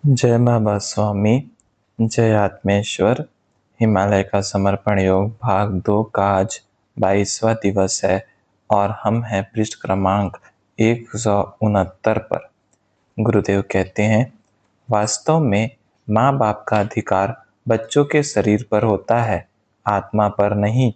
जय बाबा स्वामी, जय आत्मेश्वर। हिमालय का समर्पण योग भाग 2 का आज 22वां दिवस है और हम हैं पृष्ठ क्रमांक 169 पर। गुरुदेव कहते हैं, वास्तव में माँ बाप का अधिकार बच्चों के शरीर पर होता है, आत्मा पर नहीं।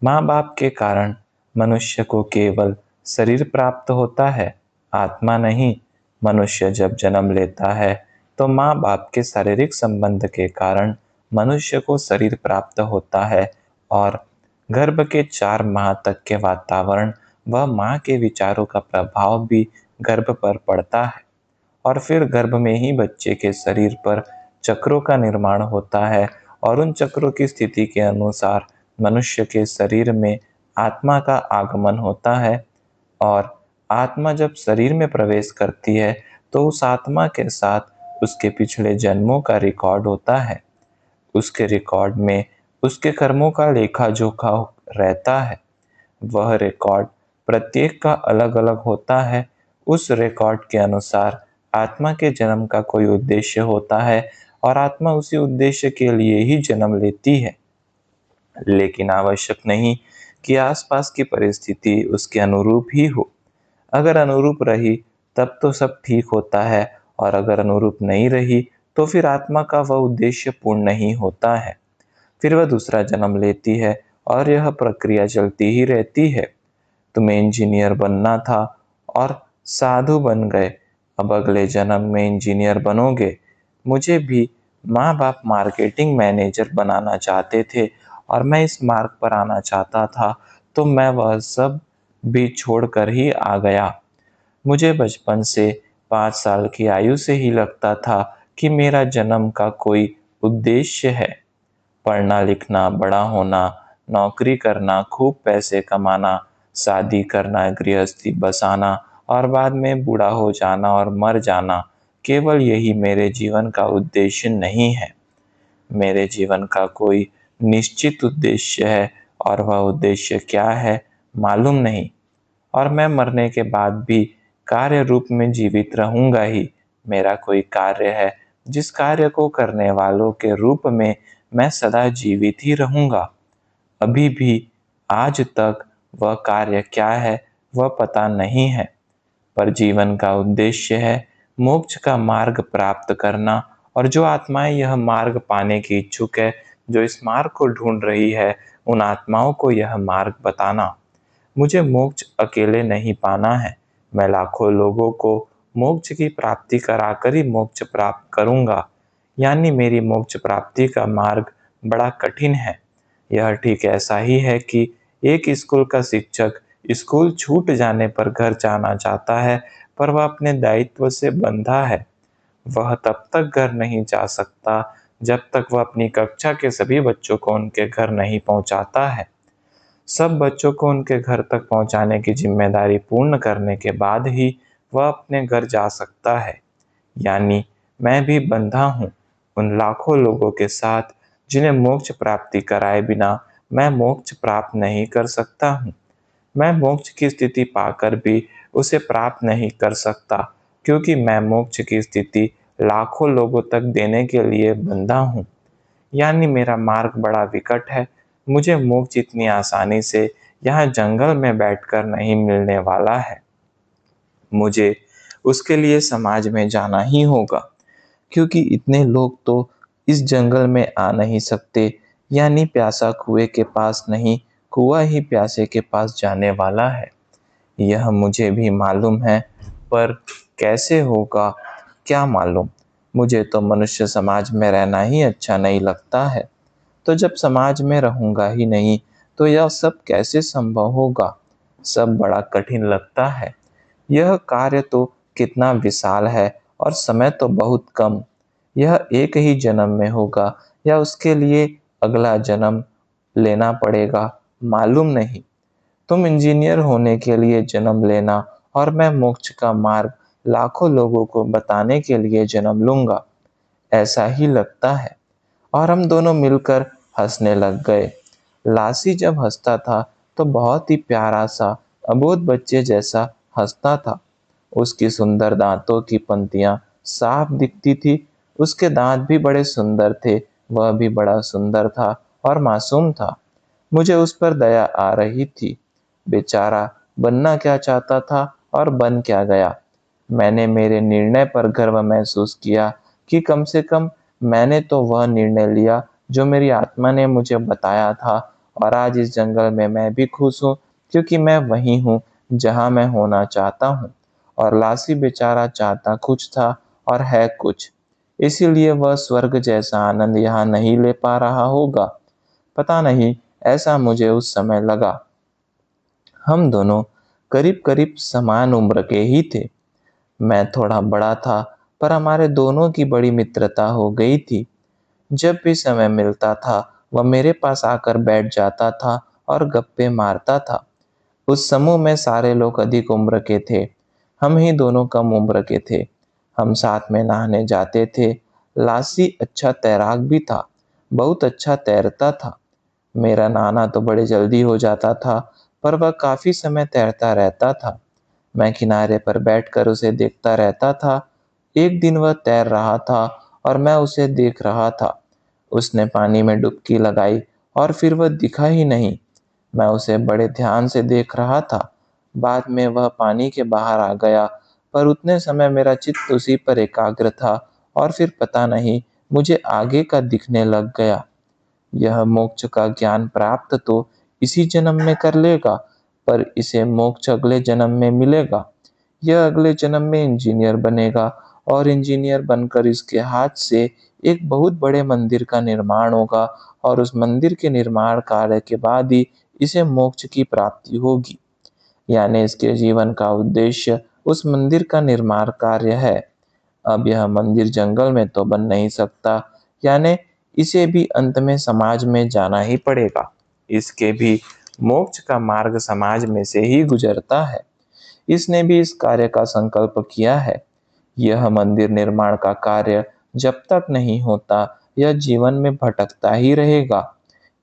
माँ बाप के कारण मनुष्य को केवल शरीर प्राप्त होता है, आत्मा नहीं। मनुष्य जब जन्म लेता है तो माँ बाप के शारीरिक संबंध के कारण मनुष्य को शरीर प्राप्त होता है और गर्भ के 4 माह तक के वातावरण व माँ के विचारों का प्रभाव भी गर्भ पर पड़ता है और फिर गर्भ में ही बच्चे के शरीर पर चक्रों का निर्माण होता है और उन चक्रों की स्थिति के अनुसार मनुष्य के शरीर में आत्मा का आगमन होता है। और आत्मा जब शरीर में प्रवेश करती है तो उस आत्मा के साथ उसके पिछले जन्मों का रिकॉर्ड होता है। उसके रिकॉर्ड में उसके कर्मों का लेखा जोखा रहता है। वह रिकॉर्ड प्रत्येक का अलग अलग होता है। उस रिकॉर्ड के अनुसार आत्मा के जन्म का कोई उद्देश्य होता है और आत्मा उसी उद्देश्य के लिए ही जन्म लेती है। लेकिन आवश्यक नहीं कि आसपास की परिस्थिति उसके अनुरूप ही हो। अगर अनुरूप रही तब तो सब ठीक होता है और अगर अनुरूप नहीं रही तो फिर आत्मा का वह उद्देश्य पूर्ण नहीं होता है। फिर वह दूसरा जन्म लेती है और यह प्रक्रिया चलती ही रहती है। तुम्हें इंजीनियर बनना था और साधु बन गए, अब अगले जन्म में इंजीनियर बनोगे। मुझे भी माँ बाप मार्केटिंग मैनेजर बनाना चाहते थे और मैं इस मार्ग पर आना चाहता था, तो मैं वह सब भी छोड़कर ही आ गया। मुझे बचपन से 5 साल की आयु से ही लगता था कि मेरा जन्म का कोई उद्देश्य है। पढ़ना लिखना, बड़ा होना, नौकरी करना, खूब पैसे कमाना, शादी करना, गृहस्थी बसाना और बाद में बूढ़ा हो जाना और मर जाना, केवल यही मेरे जीवन का उद्देश्य नहीं है। मेरे जीवन का कोई निश्चित उद्देश्य है और वह उद्देश्य क्या है मालूम नहीं। और मैं मरने के बाद भी कार्य रूप में जीवित रहूंगा ही। मेरा कोई कार्य है जिस कार्य को करने वालों के रूप में मैं सदा जीवित ही रहूंगा। अभी भी आज तक वह कार्य क्या है वह पता नहीं है, पर जीवन का उद्देश्य है मोक्ष का मार्ग प्राप्त करना। और जो आत्माएं यह मार्ग पाने की इच्छुक है, जो इस मार्ग को ढूंढ रही है, उन आत्माओं को यह मार्ग बताना। मुझे मोक्ष अकेले नहीं पाना है, मैं लाखों लोगों को मोक्ष की प्राप्ति कराकर ही मोक्ष प्राप्त करूंगा। यानी मेरी मोक्ष प्राप्ति का मार्ग बड़ा कठिन है। यह ठीक ऐसा ही है कि एक स्कूल का शिक्षक स्कूल छूट जाने पर घर जाना चाहता है, पर वह अपने दायित्व से बंधा है। वह तब तक घर नहीं जा सकता जब तक वह अपनी कक्षा के सभी बच्चों को उनके घर नहीं पहुंचाता है। सब बच्चों को उनके घर तक पहुंचाने की जिम्मेदारी पूर्ण करने के बाद ही वह अपने घर जा सकता है। यानी मैं भी बंधा हूँ उन लाखों लोगों के साथ जिन्हें मोक्ष प्राप्ति कराए बिना मैं मोक्ष प्राप्त नहीं कर सकता हूँ। मैं मोक्ष की स्थिति पाकर भी उसे प्राप्त नहीं कर सकता, क्योंकि मैं मोक्ष की स्थिति लाखों लोगों तक देने के लिए बंधा हूँ। यानी मेरा मार्ग बड़ा विकट है। मुझे मोक्ष इतनी आसानी से यहाँ जंगल में बैठकर नहीं मिलने वाला है। मुझे उसके लिए समाज में जाना ही होगा, क्योंकि इतने लोग तो इस जंगल में आ नहीं सकते। यानी प्यासा कुएं के पास नहीं, कुआं ही प्यासे के पास जाने वाला है। यह मुझे भी मालूम है, पर कैसे होगा क्या मालूम। मुझे तो मनुष्य समाज में रहना ही अच्छा नहीं लगता है। तो जब समाज में रहूंगा ही नहीं तो यह सब कैसे संभव होगा। सब बड़ा कठिन लगता है। यह कार्य तो कितना विशाल है और समय तो बहुत कम। यह एक ही जन्म में होगा या उसके लिए अगला जन्म लेना पड़ेगा, मालूम नहीं। तुम इंजीनियर होने के लिए जन्म लेना और मैं मोक्ष का मार्ग लाखों लोगों को बताने के लिए जन्म लूंगा, ऐसा ही लगता है। और हम दोनों मिलकर हंसने लग गए। लासी जब हंसता था तो बहुत ही प्यारा सा अबोध बच्चे जैसा हंसता था। उसकी सुंदर दांतों की पंक्तियां साफ दिखती थी उसके दांत भी बड़े सुंदर थे, वह भी बड़ा सुंदर था और मासूम था। मुझे उस पर दया आ रही थी। बेचारा बनना क्या चाहता था और बन क्या गया। मैंने मेरे निर्णय पर गर्व महसूस किया कि कम से कम मैंने तो वह निर्णय लिया जो मेरी आत्मा ने मुझे बताया था, और आज इस जंगल में मैं भी खुश हूँ क्योंकि मैं वही हूँ जहाँ मैं होना चाहता हूँ। और लासी बेचारा चाहता कुछ था और है कुछ, इसीलिए वह स्वर्ग जैसा आनंद यहाँ नहीं ले पा रहा होगा। पता नहीं, ऐसा मुझे उस समय लगा। हम दोनों करीब करीब समान उम्र के ही थे। मैं थोड़ा बड़ा था, पर हमारे दोनों की बड़ी मित्रता हो गई थी। जब भी समय मिलता था, वह मेरे पास आकर बैठ जाता था और गप्पे मारता था। उस समूह में सारे लोग अधिक उम्र के थे, हम ही दोनों कम उम्र के थे। हम साथ में नहाने जाते थे। लासी अच्छा तैराक भी था, बहुत अच्छा तैरता था। मेरा नहाना तो बड़े जल्दी हो जाता था, पर वह काफी समय तैरता रहता था। मैं किनारे पर बैठकर उसे देखता रहता था। एक दिन वह तैर रहा था और मैं उसे देख रहा था। उसने पानी में डुबकी लगाई और फिर वह दिखा ही नहीं। मैं उसे बड़े ध्यान से देख रहा था। बाद में वह पानी के बाहर आ गया, पर उतने समय मेरा चित्त उसी पर एकाग्र था और फिर पता नहीं मुझे आगे का दिखने लग गया। यह मोक्ष का ज्ञान प्राप्त तो इसी जन्म में कर लेगा, पर इसे मोक्ष अगले जन्म में मिलेगा। यह अगले जन्म में इंजीनियर बनेगा और इंजीनियर बनकर इसके हाथ से एक बहुत बड़े मंदिर का निर्माण होगा, और उस मंदिर के निर्माण कार्य के बाद ही इसे मोक्ष की प्राप्ति होगी। यानी इसके जीवन का उद्देश्य उस मंदिर का निर्माण कार्य है। अब यह मंदिर जंगल में तो बन नहीं सकता, यानी इसे भी अंत में समाज में जाना ही पड़ेगा। इसके भी मोक्ष का मार्ग समाज में से ही गुजरता है। इसने भी इस कार्य का संकल्प किया है। यह मंदिर निर्माण का कार्य जब तक नहीं होता, यह जीवन में भटकता ही रहेगा।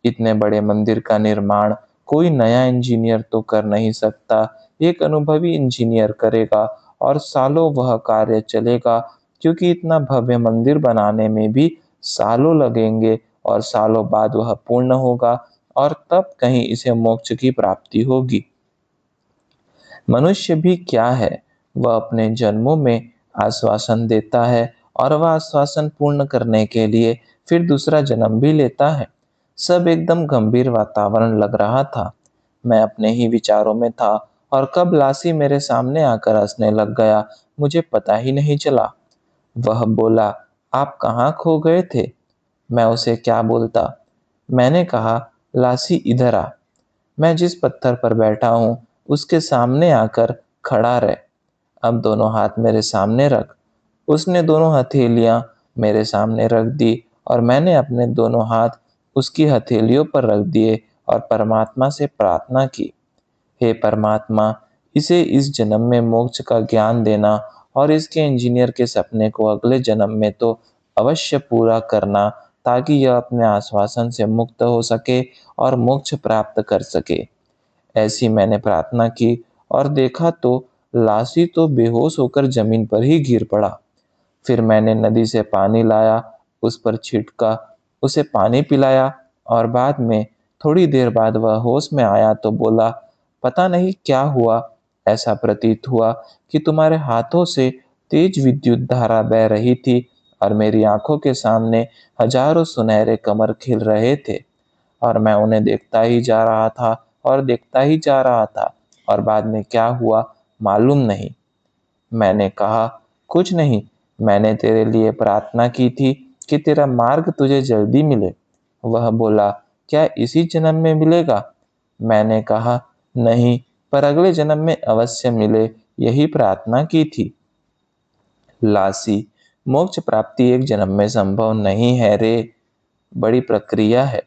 इतने बड़े मंदिर का निर्माण कोई नया इंजीनियर तो कर नहीं सकता, एक अनुभवी इंजीनियर करेगा और सालों वह कार्य चलेगा, क्योंकि इतना भव्य मंदिर बनाने में भी सालों लगेंगे और सालों बाद वह पूर्ण होगा, और तब कहीं इसे मोक्ष की प्राप्ति होगी। मनुष्य भी क्या है, वह अपने जन्मों में आश्वासन देता है और वह आश्वासन पूर्ण करने के लिए फिर दूसरा जन्म भी लेता है। सब एकदम गंभीर वातावरण लग रहा था। मैं अपने ही विचारों में था और कब लासी मेरे सामने आकर हंसने लग गया, मुझे पता ही नहीं चला। वह बोला, आप कहाँ खो गए थे? मैं उसे क्या बोलता। मैंने कहा, लासी इधर आ। मैं जिस पत्थर पर बैठा हूँ उसके सामने आकर खड़ा रह। अब दोनों हाथ मेरे सामने रख। उसने दोनों हथेलियां मेरे सामने रख दी और मैंने अपने दोनों हाथ उसकी हथेलियों पर रख दिए और परमात्मा से प्रार्थना की, हे परमात्मा, इसे इस जन्म में मोक्ष का ज्ञान देना और इसके इंजीनियर के सपने को अगले जन्म में तो अवश्य पूरा करना, ताकि यह अपने आश्वासन से मुक्त हो सके और मोक्ष प्राप्त कर सके। ऐसी मैंने प्रार्थना की और देखा तो लासी तो बेहोश होकर जमीन पर ही गिर पड़ा। फिर मैंने नदी से पानी लाया, उस पर छिड़का, उसे पानी पिलाया और बाद में थोड़ी देर बाद वह होश में आया तो बोला, पता नहीं क्या हुआ, ऐसा प्रतीत हुआ कि तुम्हारे हाथों से तेज विद्युत धारा बह रही थी और मेरी आंखों के सामने हजारों सुनहरे कमर खिल रहे थे, और मैं उन्हें देखता ही जा रहा था और देखता ही जा रहा था, और बाद में क्या हुआ मालूम नहीं। मैंने कहा, कुछ नहीं, मैंने तेरे लिए प्रार्थना की थी कि तेरा मार्ग तुझे जल्दी मिले। वह बोला, क्या इसी जन्म में मिलेगा? मैंने कहा, नहीं, पर अगले जन्म में अवश्य मिले, यही प्रार्थना की थी। लासी, मोक्ष प्राप्ति एक जन्म में संभव नहीं है रे, बड़ी प्रक्रिया है।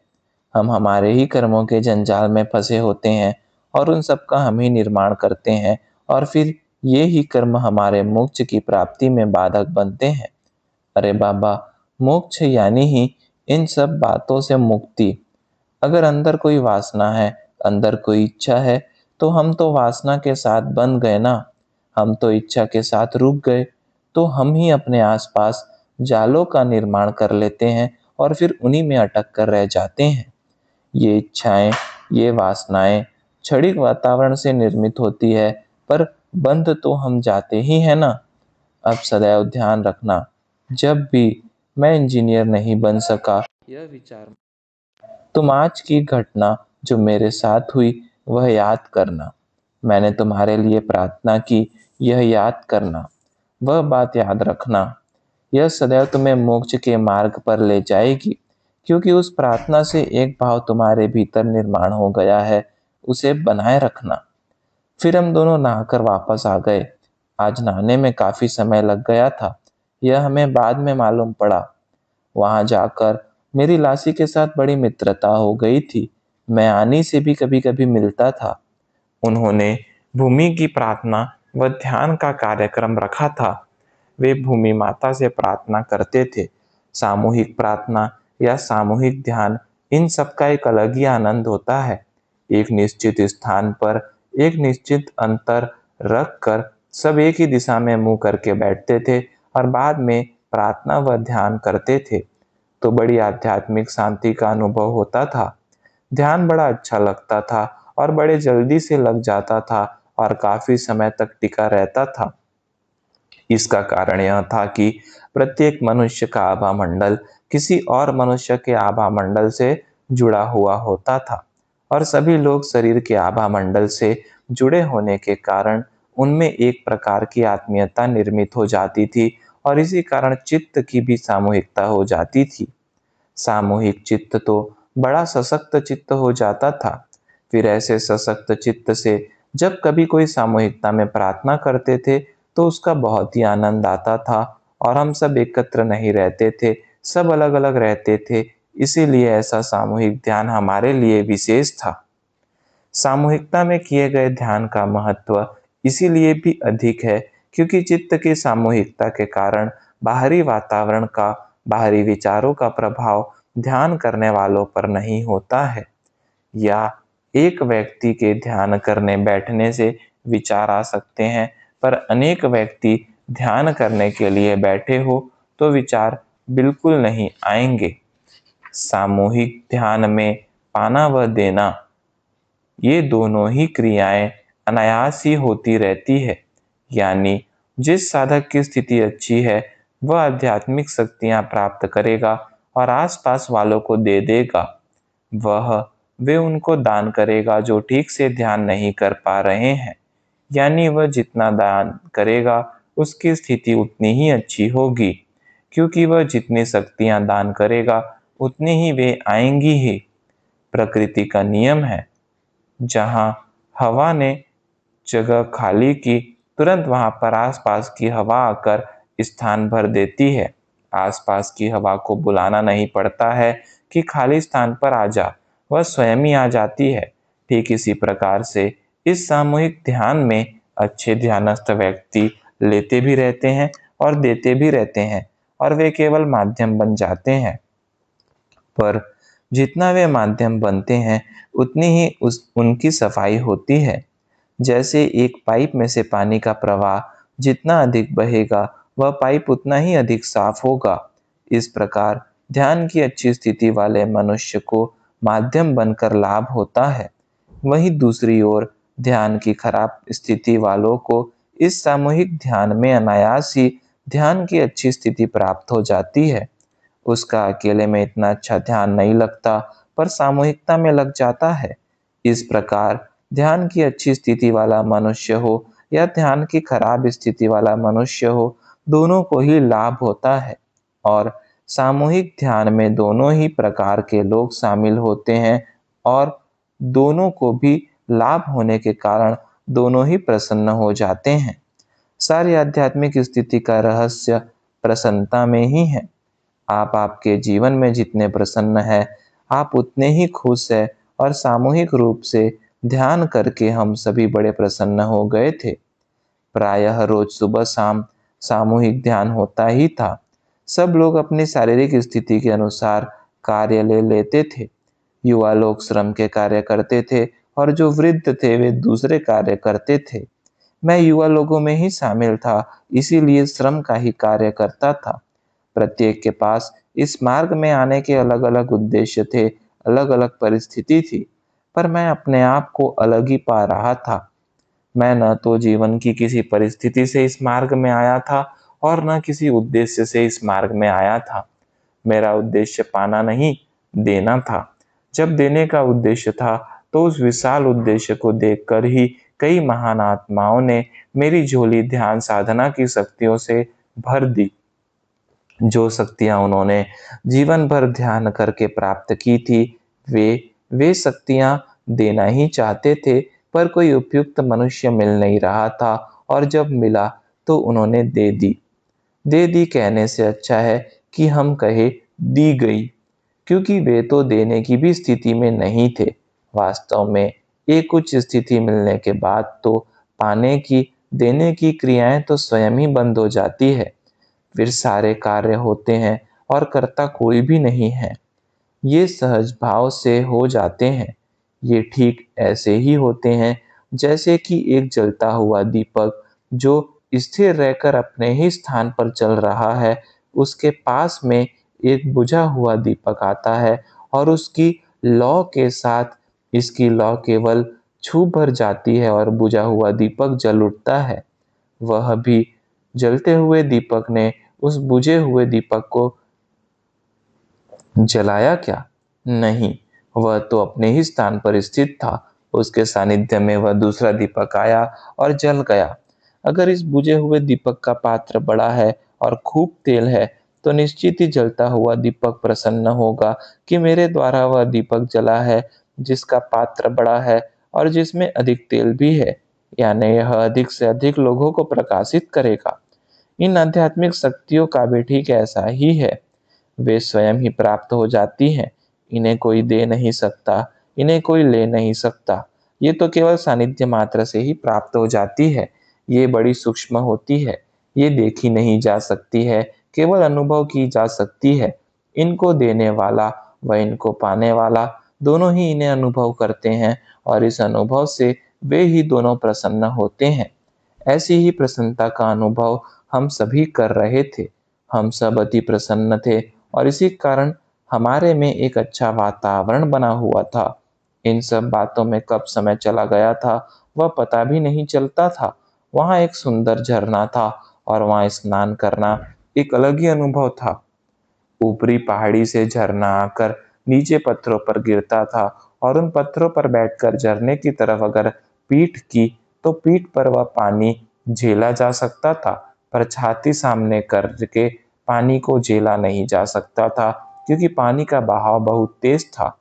हम हमारे ही कर्मों के जंजाल में फंसे होते हैं और उन सब का हम ही निर्माण करते हैं, और फिर ये ही कर्म हमारे मोक्ष की प्राप्ति में बाधक बनते हैं। अरे बाबा, मोक्ष यानी ही इन सब बातों से मुक्ति। अगर अंदर कोई वासना है, अंदर कोई इच्छा है, तो हम तो वासना के साथ बंध गए ना, हम तो इच्छा के साथ रुक गए। तो हम ही अपने आसपास जालों का निर्माण कर लेते हैं और फिर उन्हीं में अटक कर रह जाते हैं। ये इच्छाएं, ये वासनाएं क्षणिक वातावरण से निर्मित होती है, पर बंध तो हम जाते ही है ना। अब सदैव ध्यान रखना, जब भी मैं इंजीनियर नहीं बन सका, यह विचार तुम आज की घटना जो मेरे साथ हुई वह याद करना। मैंने तुम्हारे लिए प्रार्थना की, यह याद करना। वह बात याद रखना। यह सदैव तुम्हें मोक्ष के मार्ग पर ले जाएगी, क्योंकि उस प्रार्थना से एक भाव तुम्हारे भीतर निर्माण हो गया है। उसे बनाए रखना। फिर हम दोनों नहाकर वापस आ गए। आज नहाने में काफी समय लग गया था, यह हमें बाद में मालूम पड़ा। वहां जाकर मेरी लासी के साथ बड़ी मित्रता हो गई थी। मैं आनी से भी कभी कभी मिलता था। उन्होंने भूमि की प्रार्थना व ध्यान का कार्यक्रम रखा था। वे भूमि माता से प्रार्थना करते थे। सामूहिक प्रार्थना या सामूहिक ध्यान, इन सब का एक अलग ही आनंद होता है। एक निश्चित स्थान पर एक निश्चित अंतर रख कर सब एक ही दिशा में मुंह करके बैठते थे और बाद में प्रार्थना व ध्यान करते थे, तो बड़ी आध्यात्मिक शांति का अनुभव होता था। ध्यान बड़ा अच्छा लगता था और बड़े जल्दी से लग जाता था और काफी समय तक टिका रहता था। इसका कारण यह था कि प्रत्येक मनुष्य का आभा मंडल किसी और मनुष्य के आभा मंडल से जुड़ा हुआ होता था, और सभी लोग शरीर के आभा मंडल से जुड़े होने के कारण उनमें एक प्रकार की आत्मीयता निर्मित हो जाती थी, और इसी कारण चित्त की भी सामूहिकता हो जाती थी। सामूहिक चित्त तो बड़ा सशक्त चित्त हो जाता था। फिर ऐसे सशक्त चित्त से जब कभी कोई सामूहिकता में प्रार्थना करते थे तो उसका बहुत ही आनंद आता था, और हम सब एकत्र नहीं रहते थे, सब अलग अलग रहते थे। इसीलिए ऐसा सामूहिक ध्यान हमारे लिए विशेष था। सामूहिकता में किए गए ध्यान का महत्व इसीलिए भी अधिक है, क्योंकि चित्त की सामूहिकता के कारण बाहरी वातावरण का, बाहरी विचारों का प्रभाव ध्यान करने वालों पर नहीं होता है। या एक व्यक्ति के ध्यान करने बैठने से विचार आ सकते हैं, पर अनेक व्यक्ति ध्यान करने के लिए बैठे हो तो विचार बिल्कुल नहीं आएंगे। सामूहिक ध्यान में पाना व देना, ये दोनों ही क्रियाएं अनायास ही होती रहती है। यानी जिस साधक की स्थिति अच्छी है वह आध्यात्मिक शक्तियां प्राप्त करेगा और आसपास वालों को दे देगा। वह वे उनको दान करेगा जो ठीक से ध्यान नहीं कर पा रहे हैं। यानी वह जितना दान करेगा उसकी स्थिति उतनी ही अच्छी होगी, क्योंकि वह जितनी शक्तियां दान करेगा उतनी ही वे आएंगी ही। प्रकृति का नियम है, जहाँ हवा ने जगह खाली की, तुरंत वहां पर आसपास की हवा आकर स्थान भर देती है। आसपास की हवा को बुलाना नहीं पड़ता है कि खाली स्थान पर आ जा, वह स्वयं ही आ जाती है। ठीक इसी प्रकार से इस सामूहिक ध्यान में अच्छे ध्यानस्थ व्यक्ति लेते भी रहते हैं और देते भी रहते हैं, और वे केवल माध्यम बन जाते हैं। पर जितना वे माध्यम बनते हैं उतनी ही उनकी सफाई होती है। जैसे एक पाइप में से पानी का प्रवाह जितना अधिक बहेगा वह पाइप उतना ही अधिक साफ होगा। इस प्रकार ध्यान की अच्छी स्थिति वाले मनुष्य को माध्यम बनकर लाभ होता है। वहीं दूसरी ओर ध्यान की खराब स्थिति वालों को इस सामूहिक ध्यान में अनायास ही ध्यान की अच्छी स्थिति प्राप्त हो जाती है। उसका अकेले में इतना अच्छा ध्यान नहीं लगता, पर सामूहिकता में लग जाता है। इस प्रकार ध्यान की अच्छी स्थिति वाला मनुष्य हो या ध्यान की खराब स्थिति वाला मनुष्य हो, दोनों को ही लाभ होता है। और सामूहिक ध्यान में दोनों ही प्रकार के लोग शामिल होते हैं, और दोनों को भी लाभ होने के कारण दोनों ही प्रसन्न हो जाते हैं। सारी आध्यात्मिक स्थिति का रहस्य प्रसन्नता में ही है। आप आपके जीवन में जितने प्रसन्न हैं, आप उतने ही खुश हैं, और सामूहिक रूप से ध्यान करके हम सभी बड़े प्रसन्न हो गए थे। प्रायः रोज सुबह शाम सामूहिक ध्यान होता ही था। सब लोग अपनी शारीरिक स्थिति के अनुसार कार्य ले लेते थे। युवा लोग श्रम के कार्य करते थे और जो वृद्ध थे वे दूसरे कार्य करते थे। मैं युवा लोगों में ही शामिल था, इसीलिए श्रम का ही कार्य करता था। प्रत्येक के पास इस मार्ग में आने के अलग-अलग उद्देश्य थे, अलग-अलग परिस्थिति थी, पर मैं अपने आप को अलग ही पा रहा था। मैं न तो जीवन की किसी परिस्थिति से इस मार्ग में आया था और न किसी उद्देश्य से इस मार्ग में आया था। मेरा उद्देश्य पाना नहीं, देना था। जब देने का उद्देश्य था, तो उस विशाल उद्देश्य को देखकर ही कई महान आत्माओं ने मेरी झोली ध्यान साधना की शक्तियों से भर दी। जो शक्तियाँ उन्होंने जीवन भर ध्यान करके प्राप्त की थी, वे शक्तियाँ देना ही चाहते थे, पर कोई उपयुक्त मनुष्य मिल नहीं रहा था और जब मिला तो उन्होंने दे दी। दे दी कहने से अच्छा है कि हम कहें दी गई, क्योंकि वे तो देने की भी स्थिति में नहीं थे। वास्तव में एक उच्च स्थिति मिलने के बाद तो पाने की, देने की क्रियाएं तो स्वयं ही बंद हो जाती है। फिर सारे कार्य होते हैं और करता कोई भी नहीं है। ये सहज भाव से हो जाते हैं। ये ठीक ऐसे ही होते हैं जैसे कि एक जलता हुआ दीपक जो स्थिर रहकर अपने ही स्थान पर चल रहा है, उसके पास में एक बुझा हुआ दीपक आता है और उसकी लौ के साथ इसकी लौ केवल छू भर जाती है और बुझा हुआ दीपक जल उठता है। वह भी जलते हुए दीपक ने उस बुझे हुए दीपक को जलाया क्या? नहीं, वह तो अपने ही स्थान पर स्थित था। उसके सानिध्य में वह दूसरा दीपक आया और जल गया। अगर इस बुझे हुए दीपक का पात्र बड़ा है और खूब तेल है, तो निश्चित ही जलता हुआ दीपक प्रसन्न होगा कि मेरे द्वारा वह दीपक जला है, जिसका पात्र बड़ा है और जिसमें अधिक तेल भी है। यानी यह अधिक से अधिक लोगों को प्रकाशित करेगा। इन आध्यात्मिक शक्तियों का भी ठीक ऐसा ही है। वे स्वयं ही प्राप्त हो जाती हैं। इन्हें कोई दे नहीं सकता, इन्हें कोई ले नहीं सकता। ये तो केवल सानिध्य मात्र से ही प्राप्त हो जाती है। ये बड़ी सूक्ष्म होती है। ये देखी नहीं जा सकती है, केवल अनुभव की जा सकती है। इनको देने वाला व इनको पाने वाला दोनों ही इन्हें अनुभव करते हैं और इस अनुभव से वे ही दोनों प्रसन्न होते हैं। ऐसी ही प्रसन्नता का अनुभव हम सभी कर रहे थे। हम सब अति प्रसन्न थे और इसी कारण हमारे में एक अच्छा वातावरण बना हुआ था। इन सब बातों में कब समय चला गया था, वह पता भी नहीं चलता था। वहाँ एक सुंदर झरना था और वहाँ स्नान करना एक अलग ही अनुभव था। ऊपरी पहाड़ी से झरना आकर नीचे पत्थरों पर गिरता था और उन पत्थरों पर बैठकर झरने की तरफ अगर पीठ की, तो पीठ पर वह पानी झेला जा सकता था, पर छाती सामने करके पानी को झेला नहीं जा सकता था, क्योंकि पानी का बहाव बहुत तेज था।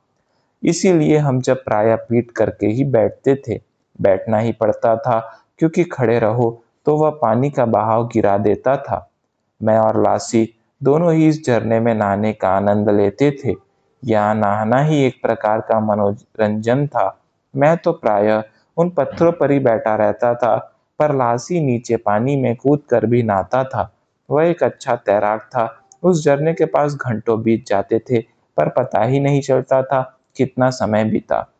इसीलिए हम जब प्रायः पीट करके ही बैठते थे। बैठना ही पड़ता था, क्योंकि खड़े रहो तो वह पानी का बहाव गिरा देता था। मैं और लासी दोनों ही इस झरने में नहाने का आनंद लेते थे। यहाँ नहाना ही एक प्रकार का मनोरंजन था। मैं तो प्रायः उन पत्थरों पर ही बैठा रहता था, पर लासी नीचे पानी में कूद कर भी नहाता था। वह एक अच्छा तैराक था। उस झरने के पास घंटों बीत जाते थे, पर पता ही नहीं चलता था कितना समय बीता।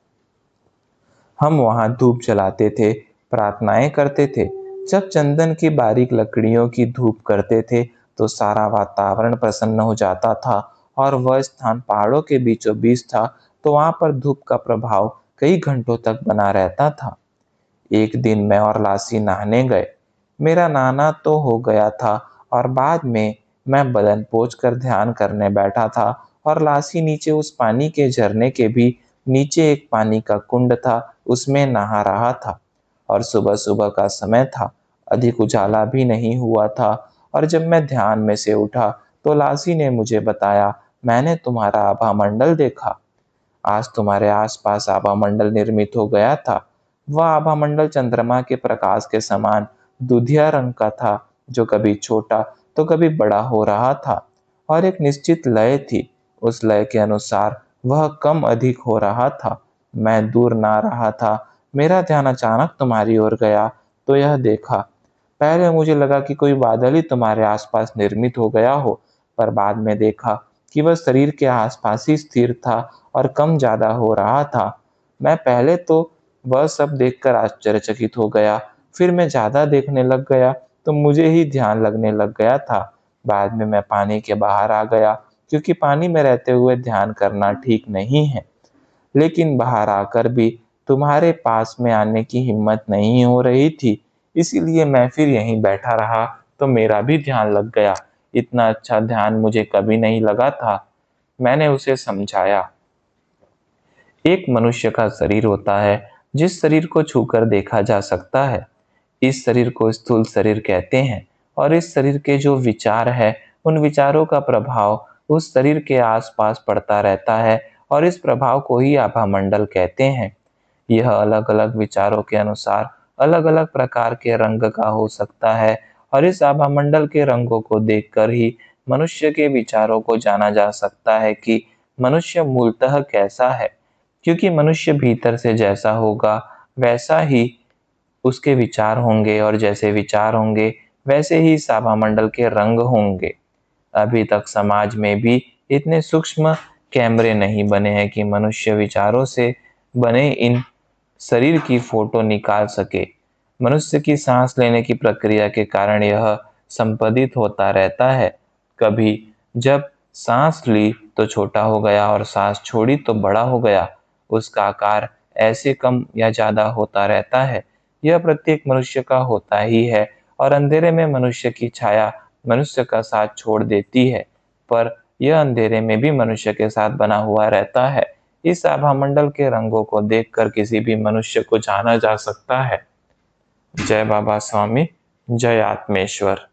हम वहाँ धूप जलाते थे, प्रार्थनाएं करते थे। जब चंदन की बारीक लकड़ियों की धूप करते थे, तो सारा वातावरण प्रसन्न हो जाता था और वह स्थान पहाड़ों के बीचों बीच था, तो वहाँ पर धूप का प्रभाव कई घंटों तक बना रहता था। एक दिन मैं और लासी नहाने गए। मेरा नहाना तो हो गया था और बाद में मैं बदन पोंछ कर ध्यान करने बैठा था और लासी नीचे उस पानी के झरने के भी नीचे एक पानी का कुंड था, उसमें नहा रहा था और सुबह-सुबह का समय था, अधिक उजाला भी नहीं हुआ था और जब मैं ध्यान में से उठा, तो लासी ने मुझे बताया, मैंने तुम्हारा आभामंडल देखा। आज तुम्हारे आसपास आभामंडल निर्मित हो गया था। वह आभामंडल चंद्रमा के प्रकाश के समान दूधिया रंग का था, जो कभी छोटा तो कभी बड़ा हो रहा था और एक निश्चित लय थी। उस लय के अनुसार वह कम अधिक हो रहा था। मैं दूर ना रहा था। मेरा ध्यान अचानक तुम्हारी ओर गया, तो यह देखा। पहले मुझे लगा कि कोई बादल ही तुम्हारे आसपास निर्मित हो गया हो, पर बाद में देखा कि वह शरीर के आसपास ही स्थिर था और कम ज्यादा हो रहा था। मैं पहले तो वह सब देखकर आश्चर्यचकित हो गया, फिर मैं ज्यादा देखने लग गया तो मुझे ही ध्यान लगने लग गया था। बाद में मैं पानी के बाहर आ गया, क्योंकि पानी में रहते हुए ध्यान करना ठीक नहीं है। लेकिन बाहर आकर भी तुम्हारे पास में आने की हिम्मत नहीं हो रही थी, इसीलिए मैं फिर यहीं बैठा रहा, तो मेरा भी ध्यान लग गया। इतना अच्छा ध्यान मुझे कभी नहीं लगा था। मैंने उसे समझाया, एक मनुष्य का शरीर होता है जिस शरीर को छूकर देखा जा सकता है। इस शरीर को स्थूल शरीर कहते हैं और इस शरीर के जो विचार है, उन विचारों का प्रभाव उस शरीर के आसपास पड़ता रहता है और इस प्रभाव को ही आभामंडल कहते हैं। यह अलग-अलग विचारों के अनुसार अलग-अलग प्रकार के रंग का हो सकता है और इस आभामंडल के रंगों को देखकर ही मनुष्य के विचारों को जाना जा सकता है कि मनुष्य मूलतः कैसा है। क्योंकि मनुष्य भीतर से जैसा होगा, वैसा ही उसके विचार होंगे और जैसे विचार होंगे, वैसे ही सभामंडल के रंग होंगे। अभी तक समाज में भी इतने सूक्ष्म कैमरे नहीं बने हैं कि मनुष्य विचारों से बने इन शरीर की फोटो निकाल सके। मनुष्य की सांस लेने की प्रक्रिया के कारण यह संपादित होता रहता है। कभी जब सांस ली तो छोटा हो गया और सांस छोड़ी तो बड़ा हो गया। उसका आकार ऐसे कम या ज्यादा होता रहता है। यह प्रत्येक मनुष्य का होता ही है और अंधेरे में मनुष्य की छाया मनुष्य का साथ छोड़ देती है, पर यह अंधेरे में भी मनुष्य के साथ बना हुआ रहता है। इस आभामंडल के रंगों को देखकर किसी भी मनुष्य को जाना जा सकता है। जय बाबा स्वामी, जय आत्मेश्वर।